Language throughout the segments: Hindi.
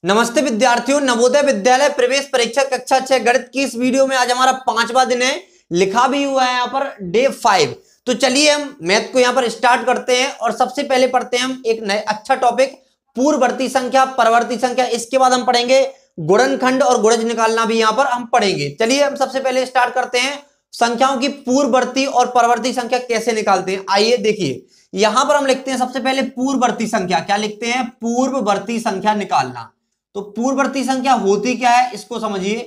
नमस्ते विद्यार्थियों, नवोदय विद्यालय प्रवेश परीक्षा कक्षा 6 गणित की इस वीडियो में आज हमारा 5वां दिन है। लिखा भी हुआ है यहाँ पर डे 5। तो चलिए हम मैथ को यहाँ पर स्टार्ट करते हैं और सबसे पहले पढ़ते हैं हम एक नए अच्छा टॉपिक पूर्ववर्ती संख्या, परवर्ती संख्या। इसके बाद हम पढ़ेंगे गुणनखंड और गुणज निकालना भी यहाँ पर हम पढ़ेंगे। चलिए हम सबसे पहले स्टार्ट करते हैं संख्याओं की पूर्ववर्ती और परवर्ती संख्या कैसे निकालते हैं। आइए देखिए, यहां पर हम लिखते हैं सबसे पहले पूर्ववर्ती संख्या। क्या लिखते हैं? पूर्ववर्ती संख्या निकालना। तो पूर्ववर्ती संख्या होती क्या है इसको समझिए।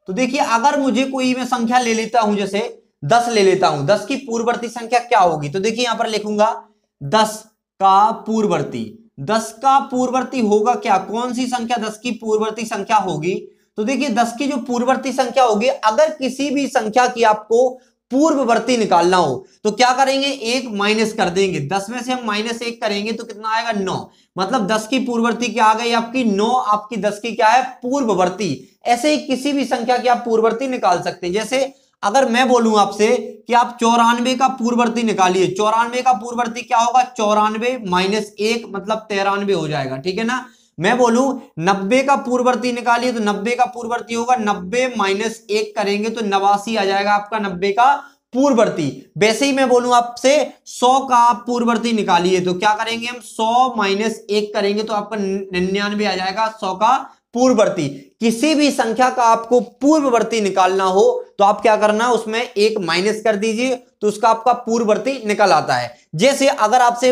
तो देखिए, अगर मुझे कोई मैं संख्या ले लेता हूं, जैसे 10 ले लेता हूं, 10 की पूर्ववर्ती संख्या क्या होगी? तो देखिए यहां पर लिखूंगा 10 का पूर्ववर्ती। 10 का पूर्ववर्ती होगा क्या? कौन सी संख्या 10 की पूर्ववर्ती संख्या होगी? तो देखिए 10 की जो पूर्ववर्ती संख्या होगी, अगर किसी भी संख्या की आपको पूर्ववर्ती निकालना हो तो क्या करेंगे? 1 माइनस कर देंगे। 10 में से हम -1 करेंगे तो कितना आएगा? 9। मतलब 10 की पूर्ववर्ती क्या आ गई आपकी? 9। आपकी 10 की क्या है? पूर्ववर्ती। ऐसे ही किसी भी संख्या की आप पूर्ववर्ती निकाल सकते हैं। जैसे अगर मैं बोलूं आपसे कि आप 94 का पूर्ववर्ती निकालिए, 94 का पूर्ववर्ती क्या होगा? 94 - 1 मतलब 93 हो जाएगा, ठीक है ना। मैं बोलूं 90 का पूर्ववर्ती निकालिए तो 90 का पूर्ववर्ती होगा 90 - 1 करेंगे तो 89 आ जाएगा आपका 90 का पूर्ववर्ती। वैसे ही मैं बोलूं आपसे 100 का पूर्ववर्ती निकालिए तो क्या करेंगे हम? 100 - 1 करेंगे तो आपका 99 आ जाएगा 100 का पूर्ववर्ती। किसी भी संख्या का आपको पूर्ववर्ती निकालना हो तो आप क्या करना, उसमें 1 माइनस कर दीजिए तो उसका आपका पूर्ववर्ती निकल आता है। जैसे अगर आपसे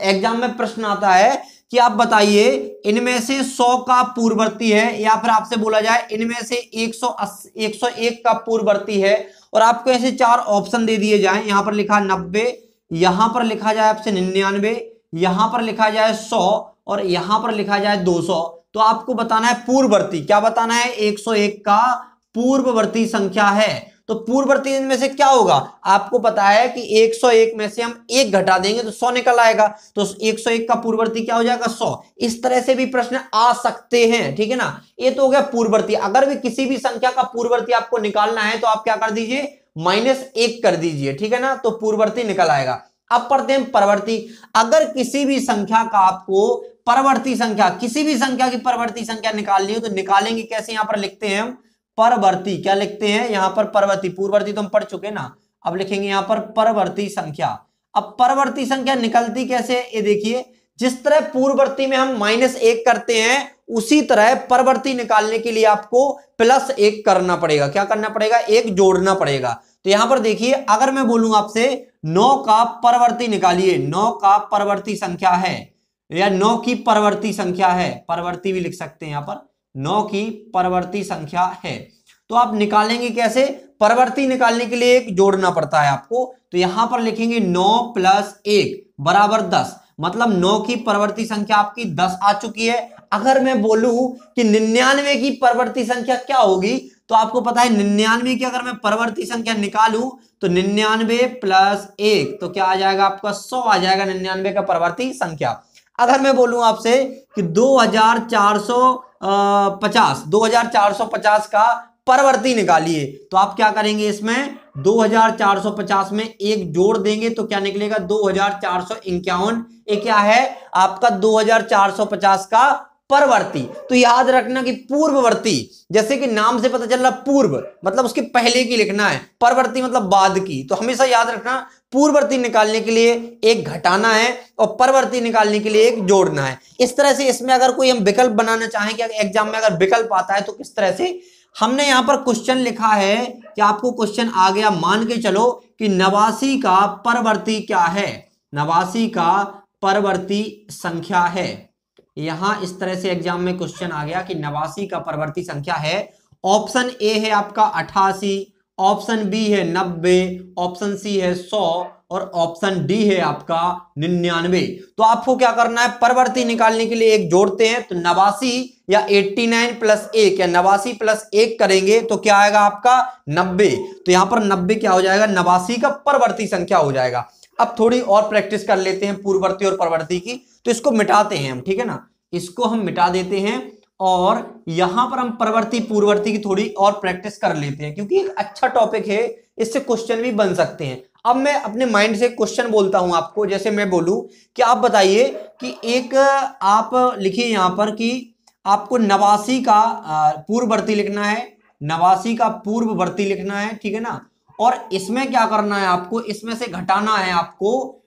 एग्जाम में प्रश्न आता है कि आप बताइए इनमें से 100 का पूर्ववर्ती है, या फिर आपसे बोला जाए इनमें से 101 का पूर्ववर्ती है, और आपको ऐसे 4 ऑप्शन दे दिए जाएं। यहां पर लिखा 90, यहां पर लिखा जाए आपसे 99, यहां पर लिखा जाए 100 और यहां पर लिखा जाए 200, तो आपको बताना है पूर्ववर्ती। क्या बताना है? 101 का पूर्ववर्ती संख्या है। तो पूर्ववर्ती इनमें से क्या होगा? आपको पता है कि 101 में से हम 1 घटा देंगे तो 100 निकल आएगा। तो 101 का पूर्ववर्ती क्या हो जाएगा? 100। इस तरह से भी प्रश्न आ सकते हैं, ठीक है ना। ये तो हो गया पूर्ववर्ती। अगर भी किसी भी संख्या का पूर्ववर्ती आपको निकालना है तो आप क्या कर दीजिए? -1 कर दीजिए, ठीक है ना, तो पूर्ववर्ती निकल आएगा। अब पढ़ते हैं परवर्ती। अगर किसी भी संख्या का आपको परवर्ती संख्या, किसी भी संख्या की परवर्ती संख्या निकालनी हो तो निकालेंगे कैसे? यहां पर लिखते हैं हम परवर्ती। क्या लिखते हैं यहां पर? परवर्ती। पूर्ववर्ती तो हम पढ़ चुके ना, अब लिखेंगे यहां पर परवर्ती संख्या। अब परवर्ती संख्या निकलती कैसे? ये देखिए, जिस तरह पूर्ववर्ती में हम -1 करते हैं उसी तरह परवर्ती निकालने के लिए आपको +1 करना पड़ेगा। क्या करना पड़ेगा? 1 जोड़ना पड़ेगा। तो यहां पर देखिए, अगर मैं बोलूं आपसे 9 का परवर्ती निकालिए, 9 का परवर्ती संख्या है, या 9 की परवर्ती संख्या है, परवर्ती भी लिख सकते हैं यहां पर, 9 की परवर्ती संख्या है, तो आप निकालेंगे कैसे? परवर्ती निकालने के लिए 1 जोड़ना पड़ता है आपको। तो यहां पर लिखेंगे 9 + 1 बराबर 10। मतलब 9 की परवर्ती संख्या आपकी 10 आ चुकी है। अगर मैं बोलूं कि 99 की परवर्ती संख्या क्या होगी, तो आपको पता है 99 की अगर मैं परवर्ती संख्या निकालूं तो 99 + 1 तो क्या आ जाएगा आपका? 100 आ जाएगा 99 का परवर्ती संख्या। अगर मैं बोलूं आपसे कि 2450 का परवर्ती निकालिए तो आप क्या करेंगे? इसमें 2450 में 1 जोड़ देंगे तो क्या निकलेगा? 2451। ये क्या है आपका? 2450 का परवर्ती। तो याद रखना कि पूर्ववर्ती, जैसे कि नाम से पता चल रहा, पूर्व मतलब उसके पहले की लिखना है, परवर्ती मतलब बाद की। तो हमेशा याद रखना, पूर्ववर्ती निकालने के लिए 1 घटाना है और परवर्ती निकालने के लिए 1 जोड़ना है। इस तरह से इसमें अगर कोई हम विकल्प बनाना चाहें कि एग्जाम में अगर विकल्प आता है तो किस तरह से, हमने यहां पर क्वेश्चन लिखा है कि आपको क्वेश्चन आ गया, मान के चलो कि 89 का परवर्ती क्या है? 89 का परवर्ती संख्या है। यहां इस तरह से एग्जाम में क्वेश्चन आ गया कि 89 का परवर्ती संख्या है। ऑप्शन ए है आपका 88, ऑप्शन बी है 90, ऑप्शन सी है 100 और ऑप्शन डी है आपका 99। तो आपको क्या करना है? परवर्ती निकालने के लिए 1 जोड़ते हैं तो 89 या 89 + 1 या 89 + 1 करेंगे तो क्या आएगा आपका? 90। तो यहां पर 90 क्या हो जाएगा? 89 का परवर्ती संख्या हो जाएगा। अब थोड़ी और प्रैक्टिस कर लेते हैं पूर्ववर्ती और परवर्ती की। तो इसको मिटाते हैं हम, ठीक है ना, इसको हम मिटा देते हैं और यहां पर हम परवर्ती पूर्ववर्ती की थोड़ी और प्रैक्टिस कर लेते हैं, क्योंकि एक अच्छा टॉपिक है, इससे क्वेश्चन भी बन सकते हैं। अब मैं अपने माइंड से क्वेश्चन बोलता हूं आपको। जैसे मैं बोलूं कि आप बताइए कि एक, आप लिखिए यहां पर कि आपको 89 का पूर्ववर्ती लिखना है, 89 का पूर्ववर्ती लिखना है, ठीक है ना। और इसमें क्या करना है आपको, इसमें से घटाना है आपको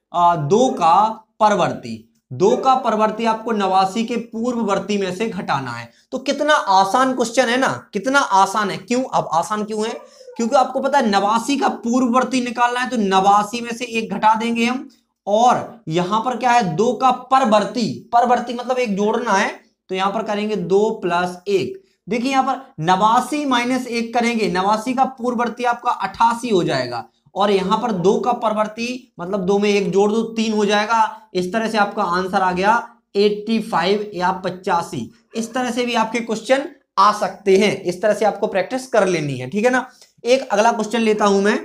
2 का परवर्ती, 2 का परवर्ती आपको 89 के पूर्ववर्ती में से घटाना है। तो कितना आसान क्वेश्चन है ना, कितना आसान है। क्यों, अब आसान क्यों है, क्योंकि आपको पता है 89 का पूर्ववर्ती निकालना है, तो 89 में से 1 घटा देंगे हम, और यहां पर क्या है 2 का परवर्ती, परवर्ती मतलब 1 जोड़ना है, तो यहां पर करेंगे 2 + 1। देखिए यहां पर 89 - 1 करेंगे, 89 का पूर्ववर्ती आपका 88 हो जाएगा, और यहां पर 2 का परवर्ती मतलब 2 में 1 जोड़ दो 3 हो जाएगा। इस तरह से आपका आंसर आ गया 85 या 85। इस तरह से भी आपके क्वेश्चन आ सकते हैं, इस तरह से आपको प्रैक्टिस कर लेनी है, ठीक है ना। एक अगला क्वेश्चन लेता हूं मैं,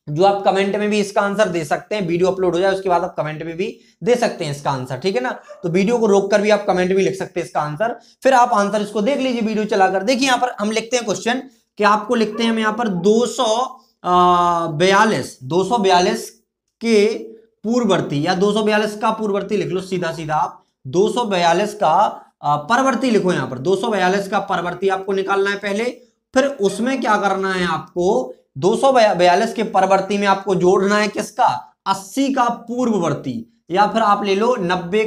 जो आप कमेंट में भी इसका आंसर दे सकते हैं, वीडियो अपलोड हो जाए उसके बाद आप कमेंट में भी दे सकते हैं इसका आंसर, ठीक है ना। तो वीडियो को रोककर भी आप कमेंट में लिख सकते हैं इसका आंसर, फिर आप आंसर इसको देख लीजिए वीडियो चलाकर। देखिए यहां पर हम लिखते हैं क्वेश्चन कि आपको लिखते हैं हम यहां पर 242 के पूर्ववर्ती, या 242 का पूर्ववर्ती लिख लो, सीधा सीधा आप 242 का परवर्ती लिखो। यहां पर 242 का परवर्ती आपको निकालना है पहले, फिर उसमें क्या करना है आपको 242 के परवर्ती में आपको जोड़ना है किसका, 80 का पूर्ववर्ती, या फिर आप ले लो 91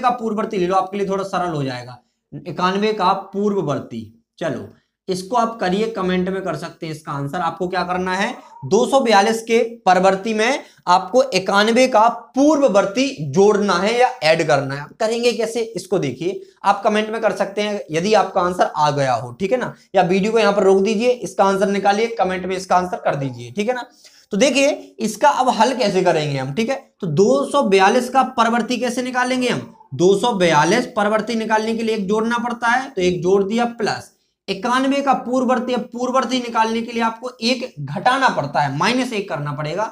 का पूर्ववर्ती ले लो, आपके लिए थोड़ा सरल हो जाएगा, 91 का पूर्ववर्ती। चलो इसको आप करिए, कमेंट में कर सकते हैं इसका आंसर। आपको क्या करना है 242 के परवर्ती में आपको 91 का पूर्ववर्ती जोड़ना है या ऐड करना है। आप करेंगे कैसे, इसको देखिए, आप कमेंट में कर सकते हैं यदि आपका आंसर आ गया हो, ठीक है ना, या वीडियो को यहां पर रोक दीजिए, इसका आंसर निकालिए, कमेंट में इसका आंसर कर दीजिए, ठीक है ना। तो देखिए इसका अब हल कैसे करेंगे हम, ठीक है। तो 242 का परवर्ती कैसे निकालेंगे हम, 242 परवर्ती निकालने के लिए 1 जोड़ना पड़ता है, तो 1 जोड़ दिया, प्लस 91 का पूर्ववर्ती निकालने के लिए आपको 1 घटाना पड़ता है, -1 करना पड़ेगा,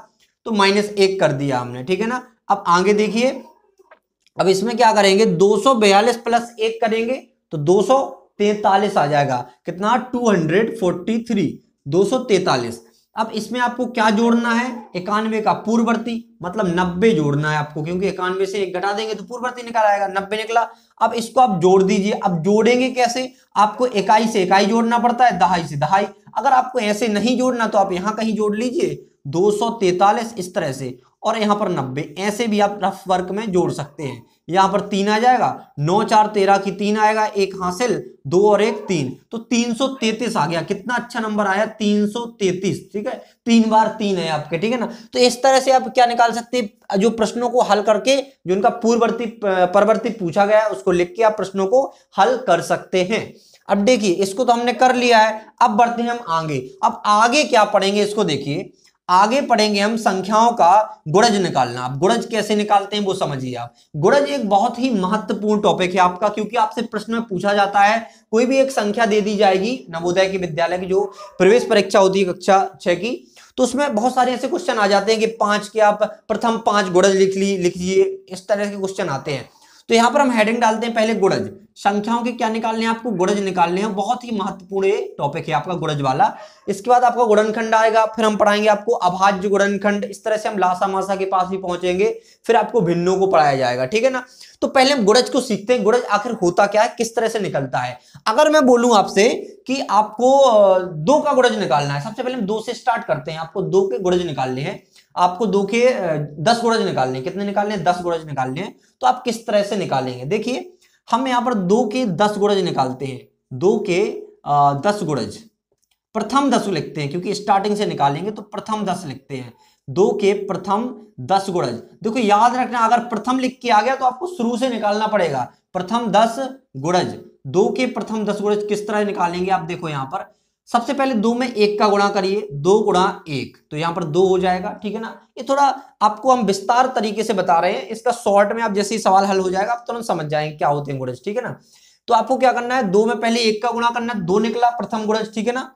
तो -1 कर दिया हमने, ठीक है ना। अब आगे देखिए, अब इसमें क्या करेंगे 242 + 1 करेंगे तो 243 आ जाएगा, कितना 243, 243। अब इसमें आपको क्या जोड़ना है, 91 का पूर्ववर्ती मतलब 90 जोड़ना है आपको, क्योंकि 91 से 1 घटा देंगे तो पूर्ववर्ती निकल आएगा, 90 निकला। अब इसको आप जोड़ दीजिए। अब जोड़ेंगे कैसे, आपको इकाई से इकाई जोड़ना पड़ता है, दहाई से दहाई। अगर आपको ऐसे नहीं जोड़ना तो आप यहां कहीं जोड़ लीजिए 243 इस तरह से, और यहां पर 90, ऐसे भी आप रफ वर्क में जोड़ सकते हैं। यहां पर 3 आ जाएगा, 9 4 13 की 3 आएगा, 1 हासिल, 2 और 1 3, तो 333 आ गया। कितना अच्छा नंबर आया 333, ठीक है, 3 बार 3 है आपके, ठीक है ना। तो इस तरह से आप क्या निकाल सकते हैं, जो प्रश्नों को हल करके जो उनका परवर्ती पूछा गया है उसको लिख के आप प्रश्नों को हल कर सकते हैं। अब देखिए इसको तो हमने कर लिया है, अब बढ़ते हैं हम आगे। अब आगे क्या पढ़ेंगे इसको देखिए, आगे पढ़ेंगे हम संख्याओं का गुणज निकालना। अब गुणज कैसे निकालते हैं वो समझिए आप। गुणज एक बहुत ही महत्वपूर्ण टॉपिक है आपका, क्योंकि आपसे प्रश्न में पूछा जाता है, कोई भी एक संख्या दे दी जाएगी नवोदय की विद्यालय की जो प्रवेश परीक्षा होती है कक्षा 6 की, तो उसमें बहुत सारे ऐसे क्वेश्चन आ जाते हैं कि 5 के आप प्रथम 5 गुणज लिखिए, इस तरह के क्वेश्चन आते हैं। तो यहां पर हम हेडिंग डालते हैं पहले गुणज, संख्याओं के क्या निकालने हैं आपको, गुणज निकालने हैं। बहुत ही महत्वपूर्ण ये टॉपिक है आपका गुणज वाला। इसके बाद आपका गुणनखंड आएगा, फिर हम पढ़ाएंगे आपको अभाज्य गुणनखंड, इस तरह से हम लासा मासा के पास भी पहुंचेंगे, फिर आपको भिन्नों को पढ़ाया जाएगा, ठीक है ना। तो पहले हम गुणज को सीखते हैं, गुणज आखिर होता क्या है, किस तरह से निकलता है। अगर मैं बोलूं आपसे कि आपको 2 का गुणज निकालना है, सबसे पहले हम 2 से स्टार्ट करते हैं। आपको 2 के गुणज निकालने हैं, आपको 2 के 10 गुणज निकालने हैं। कितने निकालने हैं, 10 गुणज निकालने हैं। तो आप किस तरह से निकालेंगे, देखिए हम यहां पर 2 के 10 गुणज निकालते हैं। 2 के 10 गुणज, प्रथम 10 लिखते हैं क्योंकि स्टार्टिंग से निकालेंगे, तो प्रथम 10 लिखते हैं। 2 के प्रथम 10 गुणज, देखो याद रखना, अगर प्रथम लिख के आ गया तो आपको शुरू से निकालना पड़ेगा। प्रथम 10 गुणज, 2 के प्रथम 10 गुणज किस तरह निकालेंगे आप देखो, यहां पर सबसे पहले 2 में 1 का गुणा करिए, 2 गुणा 1, तो यहां पर 2 हो जाएगा, ठीक है ना। ये थोड़ा आपको हम विस्तार तरीके से बता रहे हैं, इसका शॉर्ट में आप जैसे ही सवाल हल हो जाएगा आप तुरंत समझ जाएंगे क्या होते हैं गुणज, ठीक है ना। तो आपको क्या करना है, 2 में पहले 1 का गुणा करना है, 2 निकला प्रथम गुणज, ठीक है ना।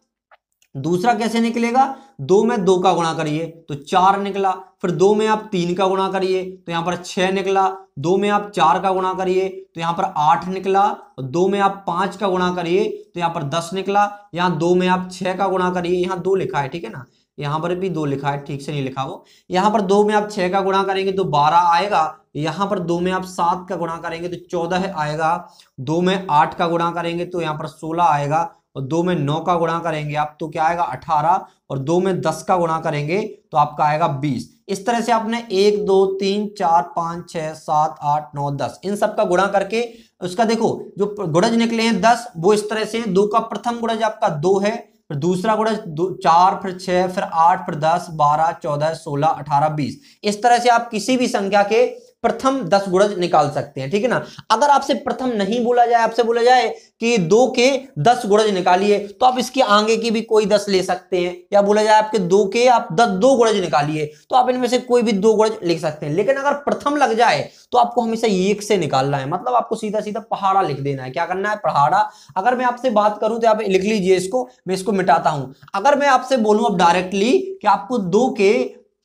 दूसरा कैसे निकलेगा, 2 में 2 का गुणा करिए तो 4 निकला, फिर 2 में आप 3 का गुणा करिए तो यहां पर 6 निकला, 2 में आप 4 का गुणा करिए तो यहां पर 8 निकला, और 2 में आप 5 का गुणा करिए तो यहां पर 10 निकला, यहां 2 में आप 6 का गुणा करिए, यहां 2 लिखा है, ठीक है ना, यहाँ पर भी 2 लिखा है, ठीक से नहीं लिखा वो। यहाँ पर 2 में आप 6 का गुणा करेंगे तो 12 आएगा। यहाँ पर 2 में आप 7 का गुणा करेंगे तो 14 आएगा। 2 में 8 का गुणा करेंगे तो यहाँ पर 16 आएगा। और 2 में 9 का गुणा करेंगे आप तो क्या आएगा 18। और 2 में 10 का गुणा करेंगे तो आपका आएगा 20। इस तरह से आपने 1 2 3 4 5 6 7 8 9 10 इन सब का गुणा करके उसका देखो जो गुणज निकले हैं 10 वो इस तरह से 2 का प्रथम गुणज आपका 2 है, फिर दूसरा गुणज 4, फिर 6, फिर 8, फिर 10, 12, 14, 16, 18, 20। इस तरह से आप किसी भी संख्या के प्रथम 10 गुणज निकाल सकते हैं, ठीक है ना। अगर आपसे प्रथम नहीं बोला जाए, आपसे बोला जाए कि 2 के 10 गुणज निकालिए तो आप इसके आगे की भी कोई 10 ले सकते हैं, या बोला जाए आपके 2 के आप 2 गुणज निकालिए तो आप इनमें से कोई भी 2 गुणज लिख सकते हैं। लेकिन अगर प्रथम लग जाए तो आपको हमेशा 1 से निकालना है, मतलब आपको सीधा सीधा पहाड़ा लिख देना है। क्या करना है, पहाड़ा। अगर मैं आपसे बात करूं तो आप लिख लीजिए इसको, मैं इसको मिटाता हूं। अगर मैं आपसे बोलूं अब डायरेक्टली कि आपको 2 के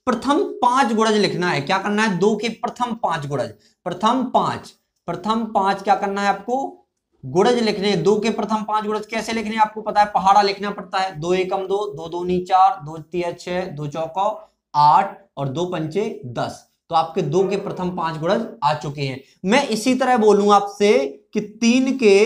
प्रथम 5 गुणज लिखना है, क्या करना है, 2 के प्रथम 5 गुणज, प्रथम 5 क्या करना है आपको, गुणज लिखने हैं। 2 के प्रथम 5 गुणज कैसे लिखने हैं आपको पता है, पहाड़ा लिखना पड़ता है। 2 एकम 2, 2 दूनी 4, 2 तिया 6, 2 चौका 8 और 2 पंचे 10। तो आपके 2 के प्रथम 5 गुणज आ चुके हैं। मैं इसी तरह बोलूं आपसे कि 3 के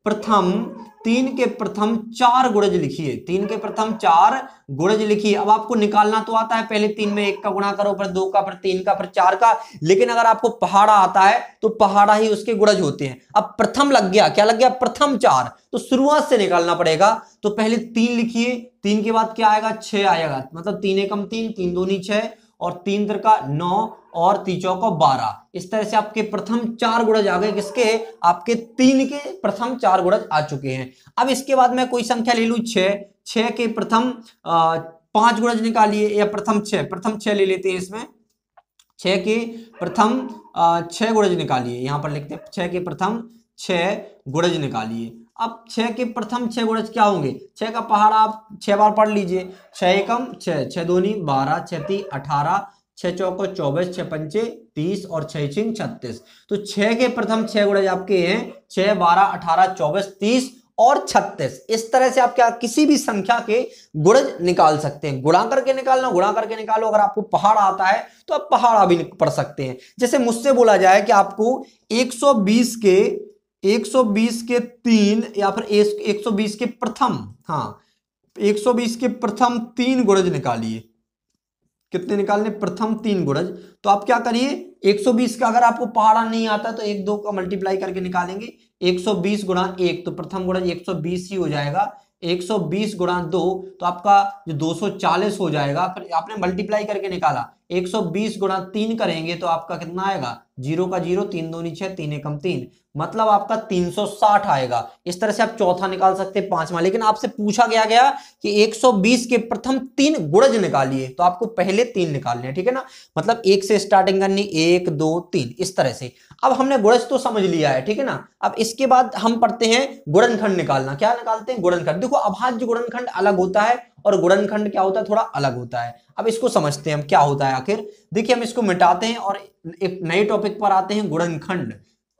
प्रथम 4 गुणज लिखिए, 3 के प्रथम 4 गुणज लिखिए। अब आपको निकालना तो आता है, पहले 3 में 1 का गुणा करो, फिर 2 का, फिर 3 का, फिर 4 का। लेकिन अगर आपको पहाड़ा आता है तो पहाड़ा ही उसके गुणज होते हैं। अब प्रथम लग गया, क्या लग गया, प्रथम 4, तो शुरुआत से निकालना पड़ेगा। तो पहले 3 लिखिए, 3 के बाद क्या आएगा, 6 आएगा, मतलब 3 एकम 3, 3 दूनी 6 और 3 तिरका 9 और 3 चौका 12। इस तरह से आपके प्रथम 4 गुणज आ गए, किसके, आपके 3 के प्रथम 4 गुणज आ चुके हैं। अब इसके बाद मैं कोई संख्या ले लूं 6 के प्रथम 5 गुणज निकालिए, या प्रथम 6 ले लेते हैं इसमें। 6 के प्रथम 6 गुणज निकालिए, यहां पर लिखते हैं 6 के प्रथम 6 गुणज निकालिए। अब 6 के प्रथम 6 गुणज क्या होंगे, 6 का पहाड़ा आप 6 बार पढ़ लीजिए। 6 एकम 6, 6 दूनी 12, 6 ती 18, 6 चौको 24, 6 पंचे 30 और 6 छिंग 36। तो 6 के प्रथम 6 गुणज आपके हैं 6, 12, 18, 24, 30 और 36। इस तरह से आप क्या किसी भी संख्या के गुणज निकाल सकते हैं। गुणा करके निकालना, गुणा करके निकालो। अगर आपको पहाड़ा आता है तो आप पहाड़ा भी पढ़ सकते हैं। जैसे मुझसे बोला जाए कि आपको 120 के 3 या फिर 120 के प्रथम 120 के प्रथम 3 गुणज निकालिए। कितने निकालने, प्रथम 3 गुणज। तो आप क्या करिए, 120 का अगर आपको पहाड़ा नहीं आता तो 1 2 का मल्टीप्लाई करके निकालेंगे। 120 गुणा 1 तो प्रथम गुणज 120 ही हो जाएगा। 120 गुणा 2 तो आपका जो 240 हो जाएगा। फिर आपने मल्टीप्लाई करके निकाला, 120 गुणा 3 करेंगे तो आपका कितना आएगा, 0 का 0, 3 दूनी 6, 3 एकम 3, मतलब आपका 360 आएगा। इस तरह से आप चौथा निकाल सकते हैं, पांचवा। लेकिन आपसे पूछा गया कि 120 के प्रथम 3 गुणज निकालिए, तो आपको पहले 3 निकालने हैं, ठीक है ना। मतलब 1 से स्टार्टिंग करनी, 1 2 3 इस तरह से। अब हमने गुणज तो समझ लिया है, ठीक है ना। अब इसके बाद हम पढ़ते हैं गुणनखंड निकालना। क्या निकालते हैं, गुणनखंड। देखो अभाज्य गुणनखंड अलग होता है और गुणनखंड क्या होता है, थोड़ा अलग होता है। अब इसको समझते हैं हम क्या होता है आखिर। देखिए हम इसको मिटाते हैं और एक नए टॉपिक पर आते हैं, गुणनखंड,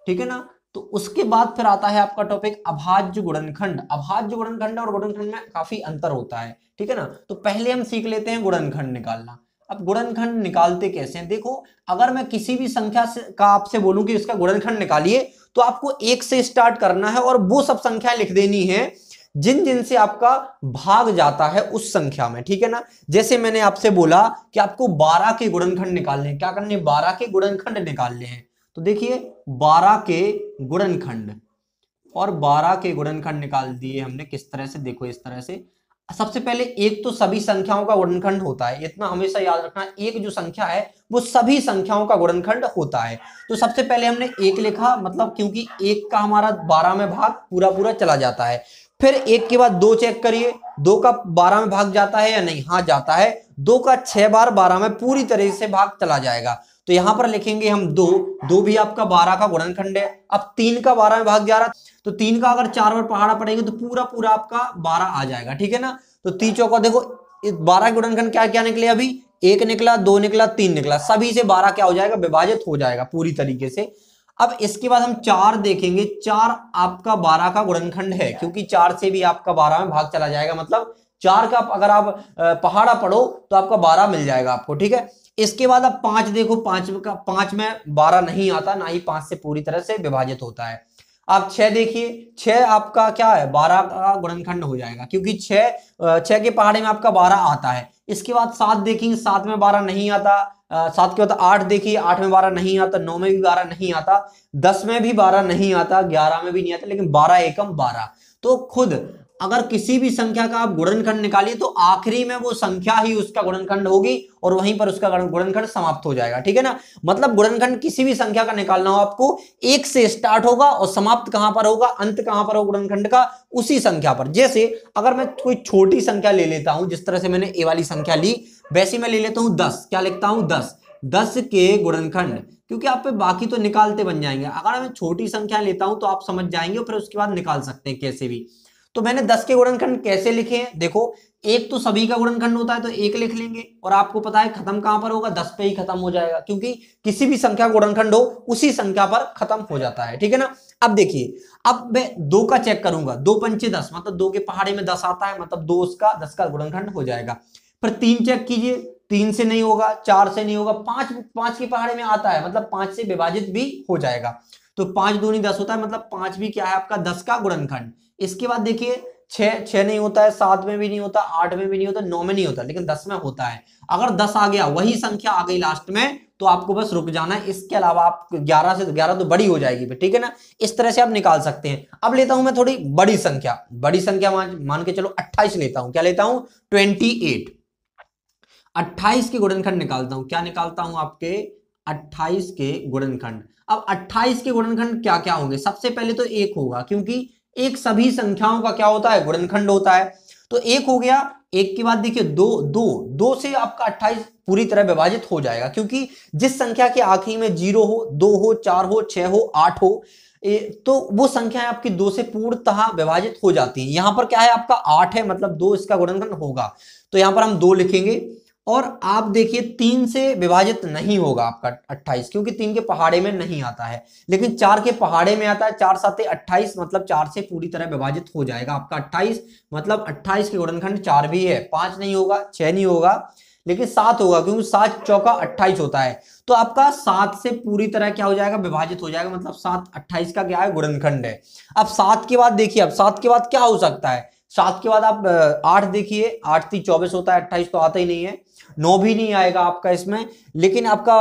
ठीक है ना। तो उसके बाद फिर आता है आपका टॉपिक अभाज्य गुणनखंड। अभाज्य गुणनखंड और गुणनखंड में काफी अंतर होता है, ठीक है ना। तो पहले हम सीख लेते हैं गुणनखंड निकालना। अब गुणनखंड निकालते कैसे हैं, देखो अगर मैं किसी भी संख्या का आपसे बोलूं कि इसका गुणनखंड निकालिए तो आपको 1 से स्टार्ट करना है और वो सब संख्या लिख देनी है जिन जिन से आपका भाग जाता है उस संख्या में, ठीक है ना। जैसे मैंने आपसे बोला कि आपको 12 के गुणनखंड निकालने हैं। क्या करने, 12 के गुणनखंड निकालने हैं। तो देखिए 12 के गुणनखंड, और 12 के गुणनखंड निकाल दिए हमने किस तरह से, देखो इस तरह से। सबसे पहले एक तो सभी संख्याओं का गुणनखंड होता है, इतना हमेशा याद रखना। एक जो संख्या है वो सभी संख्याओं का गुणनखंड होता है। तो सबसे पहले हमने 1 लिखा, मतलब क्योंकि 1 का हमारा 12 में भाग पूरा पूरा चला जाता है। फिर 1 के बाद 2 चेक करिए, 2 का 12 में भाग जाता है या नहीं, हाँ जाता है। 2 का 6 बार 12 में पूरी तरह से भाग चला जाएगा। तो यहां पर लिखेंगे हम 2 भी आपका 12 का गुणनखंड है। अब 3 का 12 में भाग जा रहा, तो 3 का अगर 4 बार पहाड़ा पड़ेंगे तो पूरा पूरा आपका 12 आ जाएगा, ठीक है ना। तो 3 चौका देखो 12 गुणनखंड क्या क्या निकले, अभी 1 निकला, 2 निकला, 3 निकला, सभी से 12 क्या हो जाएगा, विभाजित हो जाएगा पूरी तरीके से। अब इसके बाद हम 4 देखेंगे। 4 आपका 12 का गुणनखंड है, क्योंकि 4 से भी आपका 12 में भाग चला जाएगा, मतलब 4 का अगर आप पहाड़ा पढ़ो तो आपका 12 मिल जाएगा आपको, ठीक है। इसके बाद अब 5 देखो, 5 में 12 नहीं आता, ना ही 5 से पूरी तरह से विभाजित होता है। आप 6 देखिए, 6 आपका क्या है, 12 का गुणनखंड हो जाएगा, क्योंकि 6 के पहाड़े में आपका 12 आता है। इसके बाद 7 देखेंगे, 7 में 12 नहीं आता। 7 के बाद 8 देखिए, 8 में 12 नहीं आता, 9 में भी 12 नहीं आता, 10 में भी 12 नहीं आता, 11 में भी नहीं आता, लेकिन 12 एकम 12। तो खुद अगर किसी भी संख्या का आप गुणनखंड निकालिए तो आखिरी में वो संख्या ही उसका गुणनखंड होगी और वहीं पर उसका गुणनखंड समाप्त हो जाएगा, ठीक है ना। मतलब गुणनखंड किसी भी संख्या का निकालना हो आपको, 1 से स्टार्ट होगा और समाप्त कहां पर होगा, अंत कहां पर होगा गुणनखंड का, उसी संख्या पर। जैसे अगर मैं कोई छोटी संख्या ले लेता हूं, जिस तरह से मैंने ए वाली संख्या ली, वैसे मैं ले लेता हूं 10। क्या लिखता हूं, 10 के गुणनखंड, क्योंकि आप पे बाकी तो निकालते बन जाएंगे। अगर मैं छोटी संख्या लेता हूं तो आप समझ जाएंगे और फिर उसके बाद निकाल सकते हैं कैसे भी। तो मैंने 10 के गुणनखंड कैसे लिखे हैं, देखो, एक तो सभी का गुणनखंड होता है तो 1 लिख लेंगे, और आपको पता है खत्म कहां पर होगा, 10 पे ही खत्म हो जाएगा, क्योंकि किसी भी संख्या गुणनखंड हो उसी संख्या पर खत्म हो जाता है, ठीक है ना। अब देखिए, अब मैं 2 का चेक करूंगा, 2 पंचे 10, मतलब 2 के पहाड़े में 10 आता है, मतलब 10 का गुणनखंड हो जाएगा। फिर 3 चेक कीजिए, 3 से नहीं होगा, 4 से नहीं होगा, 5 के पहाड़े में आता है, मतलब 5 से विभाजित भी हो जाएगा। तो 5 दूनी 10 होता है, मतलब 5 भी क्या है आपका 10 का गुणनखंड। इसके बाद देखिए 6 नहीं होता है, 7 में भी नहीं होता, 8 में भी नहीं होता, 9 में नहीं होता, लेकिन 10 में होता है। अगर 10 आ गया, वही संख्या आ गई लास्ट में, तो आपको बस रुक जाना है। इसके अलावा आप 11 तो बड़ी हो जाएगी, ठीक है ना। इस तरह से आप निकाल सकते हैं। अब लेता हूं मैं थोड़ी बड़ी संख्या मान के चलो 28 लेता हूं। क्या लेता हूं, 28। 28 के गुणनखंड निकालता हूं। क्या निकालता हूं, आपके 28 के गुणनखंड। अब 28 के गुणनखंड क्या क्या होंगे, सबसे पहले तो 1 होगा, क्योंकि एक सभी संख्याओं का क्या होता है, गुणनखंड होता है। तो 1 हो गया। 1 के बाद देखिए 2 से आपका 28 पूरी तरह विभाजित हो जाएगा, क्योंकि जिस संख्या के आखिरी में 0 हो, 2 हो, 4 हो, 6 हो, 8 हो, तो वो संख्या आपकी 2 से पूर्णतः विभाजित हो जाती है। यहां पर क्या है, आपका 8 है, मतलब 2 इसका गुणनखंड होगा, तो यहां पर हम 2 लिखेंगे। और आप देखिए 3 से विभाजित नहीं होगा आपका 28, क्योंकि 3 के पहाड़े में नहीं आता है, लेकिन 4 के पहाड़े में आता है। 4 7 28, मतलब 4 से पूरी तरह विभाजित हो जाएगा आपका 28, मतलब 28 के गुणनखंड 4 भी है। 5 नहीं होगा, 6 नहीं होगा, लेकिन 7 होगा, क्योंकि 7 चौका 28 होता है। तो आपका 7 से पूरी तरह क्या हो जाएगा, विभाजित हो जाएगा, मतलब 7 28 का क्या है, गुणनखंड है। अब 7 के बाद देखिए, अब 7 के बाद क्या हो सकता है, 7 के बाद आप 8 देखिए, 8 3 24 होता है, 28 तो आता ही नहीं है। 9 भी नहीं आएगा आपका इसमें, लेकिन आपका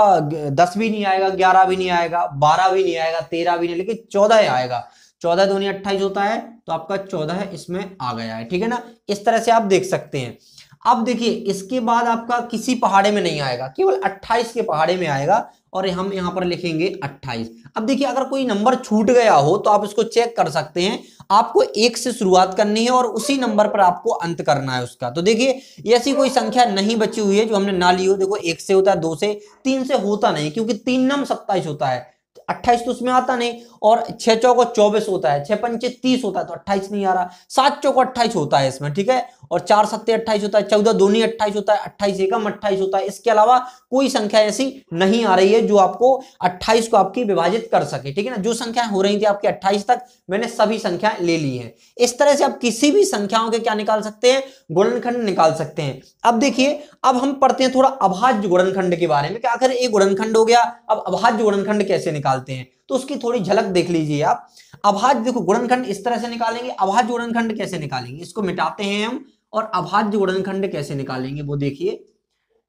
10 भी नहीं आएगा, 11 भी नहीं आएगा, 12 भी नहीं आएगा, 13 भी नहीं, लेकिन 14 आएगा। 14 दूनी 28 होता है, तो आपका 14 इसमें आ गया है, ठीक है ना। इस तरह से आप देख सकते हैं। अब देखिए इसके बाद आपका किसी पहाड़े में नहीं आएगा, केवल 28 के पहाड़े में आएगा, और हम यहां पर लिखेंगे 28। अब देखिए अगर कोई नंबर छूट गया हो तो आप इसको चेक कर सकते हैं। आपको 1 से शुरुआत करनी है और उसी नंबर पर आपको अंत करना है उसका। तो देखिए ऐसी कोई संख्या नहीं बची हुई है जो हमने ना ली हो। देखो 1 से होता है, 2 से, 3 से होता नहीं, क्योंकि 3 नम 27 होता है, 28 तो उसमें आता नहीं। और 6 चौको 24 होता है, 6 पंचे 30 होता है, तो 28 नहीं आ रहा। 7 चौको 28 होता है इसमें, ठीक है। और 4 सत्ते 28 होता है, 14 दूनी 28 होता है, 28 एकम 28 होता है। इसके अलावा कोई संख्या ऐसी नहीं आ रही है जो आपको 28 को आपकी विभाजित कर सके, ठीक है ना। जो संख्याएं हो रही थी आपकी 28 तक, मैंने सभी संख्या ले ली है। इस तरह से आप किसी भी संख्याओं के क्या निकाल सकते हैं, गुणनखंड निकाल सकते हैं। अब देखिए, अब हम पढ़ते हैं थोड़ा अभाज्य गुणनखंड के बारे में कि आखिर एक गुणनखंड हो गया, अब अभाज्य गुणनखंड कैसे निकालते हैं, तो उसकी थोड़ी झलक देख लीजिए आप। अभाज्य, देखो गुणनखंड इस तरह से निकालेंगे। अभाज्य गुणनखंड कैसे निकालेंगे, इसको मिटाते हैं हम, और अभाज्य गुणनखंड कैसे निकालेंगे वो देखिए,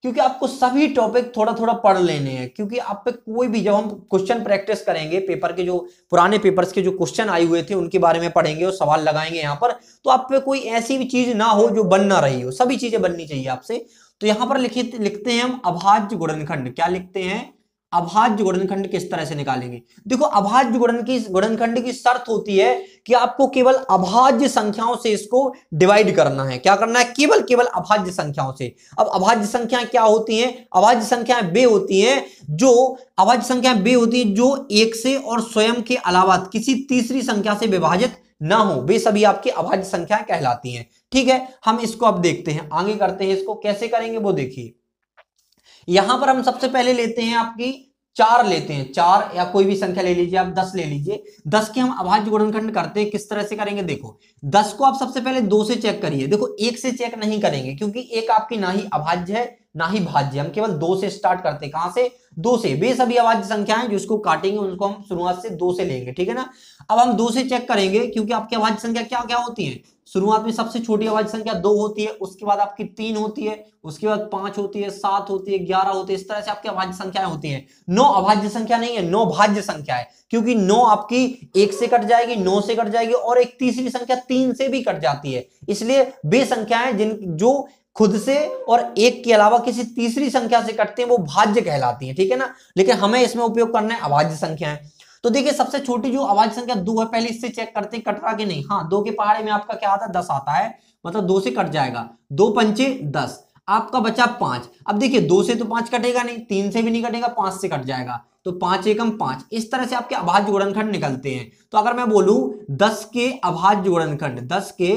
क्योंकि आपको सभी टॉपिक थोड़ा थोड़ा पढ़ लेने हैं। क्योंकि आप पे कोई भी, जब हम क्वेश्चन प्रैक्टिस करेंगे, पेपर के जो पुराने पेपर्स के जो क्वेश्चन आए हुए थे उनके बारे में पढ़ेंगे और सवाल लगाएंगे यहाँ पर, तो आप पे कोई ऐसी भी चीज ना हो जो बन ना रही हो, सभी चीजें बननी चाहिए आपसे। तो यहां पर लिखते हैं हम अभाज्य गुणनखंड। क्या लिखते हैं, अभाज्य गुणनखंड किस तरह से निकालेंगे। देखो अभाज्य गुणनखंड की शर्त होती है कि आपको केवल अभाज्य संख्याओं से इसको डिवाइड करना है। क्या करना है, केवल अभाज्य संख्याओं से। अब अभाज्य संख्याएं क्या होती हैं, अभाज्य संख्याएं वे होती हैं जो 1 से और स्वयं के अलावा किसी तीसरी संख्या से विभाजित ना हो, वे सभी आपकी अभाज्य संख्याएं कहलाती हैं, ठीक है। हम इसको अब देखते हैं, आगे करते हैं। इसको कैसे करेंगे वो देखिए। यहां पर हम सबसे पहले लेते हैं आपकी 4 लेते हैं, 4 या कोई भी संख्या ले लीजिए, आप 10 ले लीजिए। 10 के हम अभाज्य गुणनखंड करते हैं, किस तरह से करेंगे देखो। 10 को आप सबसे पहले 2 से चेक करिए। देखो 1 से चेक नहीं करेंगे क्योंकि 1 आपकी ना ही अभाज्य है ना ही भाज्य, हम केवल 2 से स्टार्ट करते हैं। कहां से? 2 से। बेसभी अभाज्य संख्याएं जिसको काटेंगे उनको हम शुरुआत से 2 से लेंगे, ठीक है ना। अब हम 2 से चेक करेंगे क्योंकि आपकी अभाज्य संख्या क्या क्या होती है, शुरुआत में सबसे छोटी अभाज्य संख्या 2 होती है, उसके बाद आपकी 3 होती है, उसके बाद 5 होती है, 7 होती है, 11 होती है। इस तरह से आपकी अभाज्य संख्याएं होती हैं। 9 अभाज्य संख्या नहीं है, 9 भाज्य संख्या है, क्योंकि 9 आपकी 1 से कट जाएगी, 9 से कट जाएगी और एक तीसरी संख्या 3 से भी कट जाती है। इसलिए वे संख्याएं जिन जो खुद से और 1 के अलावा किसी तीसरी संख्या से कटते हैं वो भाज्य कहलाती है, ठीक है ना। लेकिन हमें इसमें उपयोग करना है अभाज्य संख्याएं। तो देखिए सबसे छोटी जो अभाज्य संख्या 2 है, पहले इससे चेक करते हैं कट रहा कि नहीं। हाँ, 2 के पहाड़े में आपका क्या आता है? 10 आता है, मतलब 2 से कट जाएगा। 2 पंचे 10, आपका बचा 5। अब देखिए 2 से तो 5 कटेगा नहीं, 3 से भी नहीं कटेगा, 5 से कट जाएगा, तो 5 एकम 5। इस तरह से आपके अभाज्य गुणनखंड निकलते हैं। तो अगर मैं बोलूं 10 के अभाज्य गुणनखंड, 10 के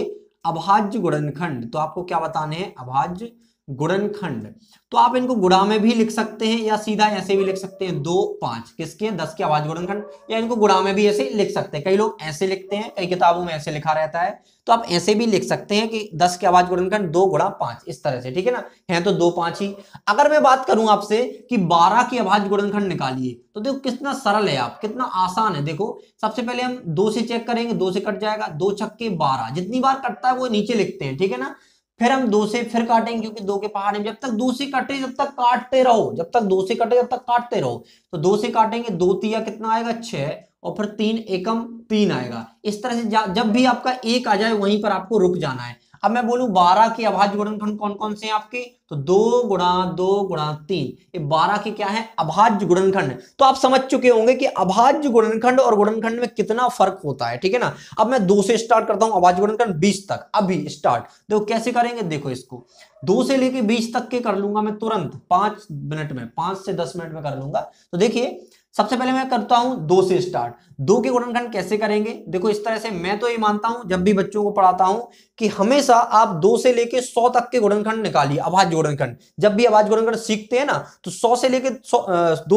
अभाज्य गुणनखंड, तो आपको क्या बताने हैं? अभाज्य गुणनखंड। तो आप इनको गुणा में भी लिख सकते हैं या सीधा ऐसे भी लिख सकते हैं, 2 5 किसके? 10 के अभाज्य गुणनखंड, या इनको गुणा में भी ऐसे लिख सकते हैं। कई लोग ऐसे लिखते हैं, कई किताबों में ऐसे लिखा रहता है, तो आप ऐसे भी लिख सकते हैं कि 10 के अभाज्य गुणनखंड 2 गुणा 5, इस तरह से, ठीक है ना। है तो 2 5 ही। अगर मैं बात करूं आपसे कि 12 के अभाज्य गुणनखंड निकालिए, तो देखो कितना सरल है, आप कितना आसान है। देखो सबसे पहले हम 2 से चेक करेंगे, 2 से कट जाएगा, 2 छक्के 12, जितनी बार कटता है वो नीचे लिखते हैं, ठीक है ना। फिर हम 2 से फिर काटेंगे क्योंकि 2 के पहाड़े में जब तक 2 से कटे जब तक काटते रहो, जब तक 2 से कटे जब तक काटते रहो। तो 2 से काटेंगे, 2 तिया कितना आएगा? 6, और फिर 3 एकम 3 आएगा। इस तरह से जब भी आपका 1 आ जाए वहीं पर आपको रुक जाना है। अब मैं बोलूं 12 के अभाज्य गुणनखंड कौन कौन से हैं आपके? तो 2 गुणा 2 गुणा 3, ये 12 के क्या है? अभाज्य गुणनखंड। तो आप समझ चुके होंगे कि अभाज्य गुणनखंड और गुणनखंड में कितना फर्क होता है, ठीक है ना। अब मैं 2 से स्टार्ट करता हूं अभाज्य गुणनखंड 20 तक, अभी स्टार्ट। देखो कैसे करेंगे, देखो इसको 2 से लेके 20 तक के कर लूंगा मैं तुरंत 5 मिनट में, 5 से 10 मिनट में कर लूंगा। तो देखिए सबसे पहले मैं करता हूं 2 से स्टार्ट। 2 के गुणनखंड कैसे करेंगे? देखो इस तरह से। मैं तो ये मानता हूं जब भी बच्चों को पढ़ाता हूं कि हमेशा आप 2 से लेके 100 तक के गुणनखंड निकालिए, अभाज्य गुणनखंड। जब भी अभाज्य गुणनखंड सीखते हैं ना, तो 2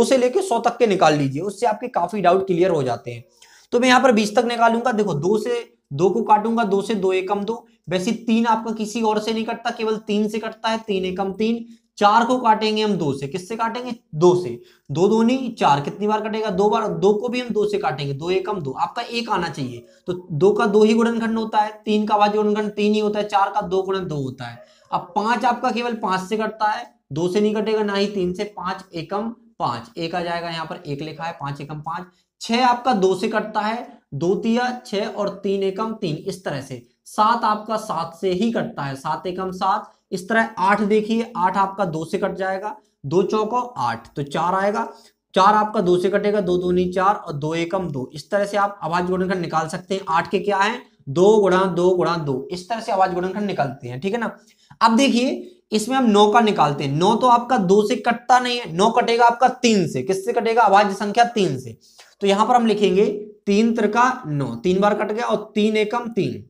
से लेके 100 तक के निकाल लीजिए, उससे आपके काफी डाउट क्लियर हो जाते हैं। तो मैं यहाँ पर 20 तक निकालूंगा। देखो 2 को काटूंगा, 2 से 2 एकम 2। वैसे 3 आपका किसी और से नहीं कटता, केवल 3 से कटता है, 3 एकम 3। 4 को काटेंगे हम 2 से, किससे काटेंगे? 2 से। 2 दूनी 4, कितनी बार कटेगा? 2 बार। 2 को भी हम 2 से काटेंगे, 2 एकम 2, आपका 1 आना चाहिए। तो 2 का 2 ही गुणनखंड होता है, 3 का अभाज्य गुणनखंड 3 ही होता है, 4 का 2 गुणन 2 होता है। अब 5 आपका केवल 5 से कटता है, 2 से नहीं कटेगा ना ही 3 से। 5 एकम 5, 1 आ जाएगा, यहाँ पर 1 लिखा है, 5 एकम 5। 6 आपका 2 से कटता है, 2 तिया 6 और 3 एकम 3, इस तरह से। 7 आपका 7 से ही कटता है, 7 एकम 7, इस तरह। 8 देखिए, 8 आपका 2 से कट जाएगा, 2 चौको 8, तो 4 आएगा। 4 आपका 2 से कटेगा, 2 दूनी 4 और 2 एकम 2। इस तरह से आप अभाज्य गुणनखंड निकाल सकते हैं। 8 के क्या है? 2 गुणा 2 गुणा 2, इस तरह से अभाज्य गुणनखंड निकलते हैं, ठीक है ना। अब देखिए इसमें हम 9 का निकालते हैं। 9 तो आपका 2 से कटता नहीं है, 9 कटेगा आपका 3 से। किससे कटेगा? अभाज्य संख्या 3 से। तो यहां पर हम लिखेंगे 3 त्रिका 9, 3 बार कट गया, और 3 एकम 3,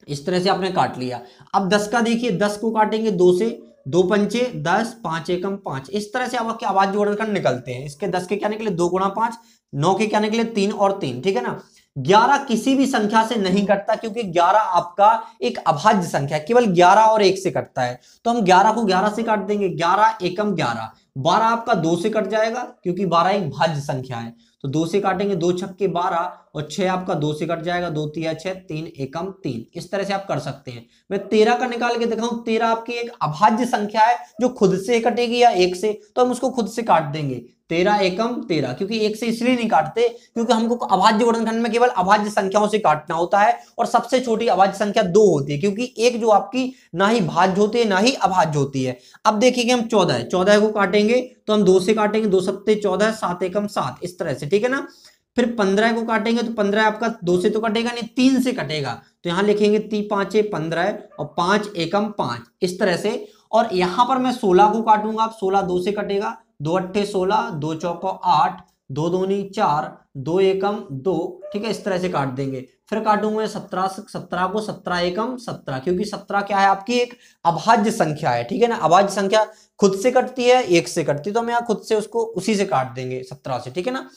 इस तरह से आपने काट लिया। अब 10 का देखिए, 10 को काटेंगे 2 से, 2 पंचे 10, 5 एकम 5, इस तरह से आपके अभाज्य गुणनखंड निकलते हैं। इसके 10 के क्या निकले? 2 गुणा 5। 9 के क्या निकले? 3 और 3, ठीक है ना। 11 किसी भी संख्या से नहीं कटता क्योंकि 11 आपका एक अभाज्य संख्या है, केवल 11 और 1 से कटता है। तो हम 11 को 11 से काट देंगे, 11 एकम 11। 12 आपका 2 से कट जाएगा क्योंकि 12 एक भाज्य संख्या है, तो 2 से काटेंगे, 2 छक्के 12, और 6 आपका 2 से कट जाएगा, 2 तिया 6, 3 एकम 3, इस तरह से आप कर सकते हैं। मैं 13 का निकाल के दिखाऊं। 13 आपकी एक अभाज्य संख्या है जो खुद से कटेगी या 1 से, तो हम उसको खुद से काट देंगे। 13 एकम 13, क्योंकि 1 से इसलिए नहीं काटते क्योंकि हमको अभाज्य गुणनखंड में केवल अभाज्य संख्याओं से काटना होता है, और सबसे छोटी अभाज्य संख्या 2 होती है, क्योंकि एक जो आपकी ना ही भाज्य होती है ना ही अभाज्य होती है। अब देखिए हम 14 को काटेंगे, तो हम 2 से काटेंगे, 2 सत्ते 14, 7 एकम 7, इस तरह से, ठीक है ना। फिर 15 को काटेंगे, तो 15 आपका 2 से तो कटेगा नहीं, 3 से कटेगा, तो यहां लिखेंगे 3 5 15 और 5 एकम 5, इस तरह से। और यहां पर मैं 16 को काटूंगा। अब 16 2 से कटेगा, 2 अट्ठे 16, 2 चौको 8, 2 दूनी 4, 2 एकम 2, ठीक है, इस तरह से काट देंगे। फिर काटूंगा 17 से 17 को, 17 एकम 17, क्योंकि 17 क्या है आपकी एक अभाज्य संख्या है, ठीक है ना। अभाज्य संख्या खुद से कटती है, एक से कटती है, तो हम यहाँ खुद से उसको उसी से काट देंगे 17 से, ठीक है ना।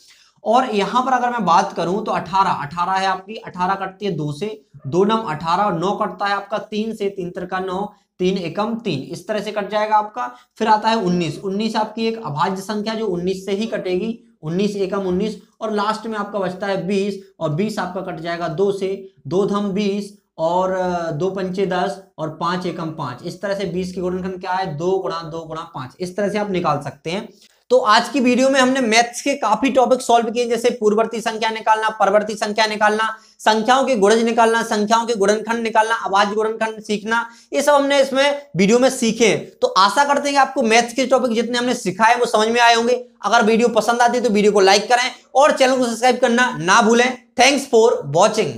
और यहां पर अगर मैं बात करूं तो 18 है आपकी, 18 कटती है 2 से, 2 नम 18, और 9 कटता है आपका 3 से, 3 तिरका 9, 3 एकम 3, इस तरह से कट जाएगा आपका। फिर आता है 19, 19 आपकी एक अभाज्य संख्या जो 19 से ही कटेगी, 19 एकम 19, और लास्ट में आपका बचता है 20, और 20 आपका कट जाएगा 2 से, 2 धम 20, और 2 पंचे 10, और 5 एकम 5, इस तरह से 20 की गुणनखंड क्या है 2 गुणा 2 गुणा 5, इस तरह से आप निकाल सकते हैं। तो आज की वीडियो में हमने मैथ्स के काफी टॉपिक सॉल्व किए, जैसे पूर्ववर्ती संख्या निकालना, परवर्ती संख्या निकालना, संख्याओं के गुणज निकालना, संख्याओं के गुणनखंड निकालना, अभाज्य गुणनखंड सीखना, ये सब हमने इसमें वीडियो में सीखे। तो आशा करते हैं कि आपको मैथ्स के टॉपिक जितने हमने सिखाए वो समझ में आए होंगे। अगर वीडियो पसंद आती है तो वीडियो को लाइक करें और चैनल को सब्सक्राइब करना ना भूलें। Thanks for watching.